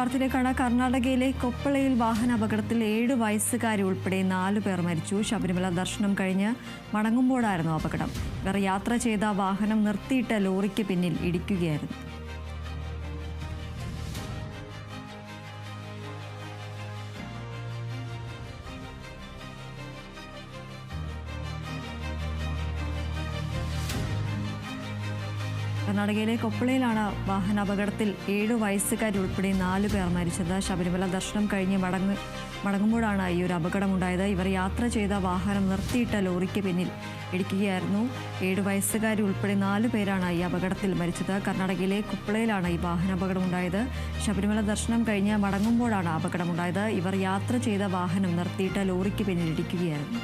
വാർത്തയിലേക്കാണ്. കർണാടകയിലെ കൊപ്പളയിൽ വാഹനാപകടത്തിൽ 7 വയസ്സുകാരി ഉൾപ്പെടെ 4 പേർ മരിച്ചു. ശബരിമല ദർശനം കഴിഞ്ഞ് മടങ്ങുമ്പോഴായിരുന്നു അപകടം. ഇവർ യാത്ര ചെയ്ത വാഹനം നിർത്തിയിട്ട ലോറിക്ക് പിന്നിൽ ഇടിക്കുകയായിരുന്നു. കർണാടകയിലെ കൊപ്പളയിലാണ് വാഹനാപകടത്തിൽ 7 വയസ്സുകാരി ഉൾപ്പെടെ 4 പേർ മരിച്ചത്. ശബരിമല ദർശനം കഴിഞ്ഞ് മടങ്ങുമ്പോഴാണ് ഈ ഒരു അപകടമുണ്ടായത്. ഇവർ യാത്ര ചെയ്ത വാഹനം നിർത്തിയിട്ട ലോറിക്ക് പിന്നിൽ ഇടിക്കുകയായിരുന്നു. 7 വയസ്സുകാരി ഉൾപ്പെടെ 4 പേരാണ് ഈ അപകടത്തിൽ മരിച്ചത്. കർണാടകയിലെ കൊപ്പളയിലാണ് ഈ വാഹനാപകടമുണ്ടായത്. ശബരിമല ദർശനം കഴിഞ്ഞ് മടങ്ങുമ്പോഴാണ് അപകടമുണ്ടായത്. ഇവർ യാത്ര ചെയ്ത വാഹനം നിർത്തിയിട്ട ലോറിക്ക് പിന്നിൽ ഇടിക്കുകയായിരുന്നു.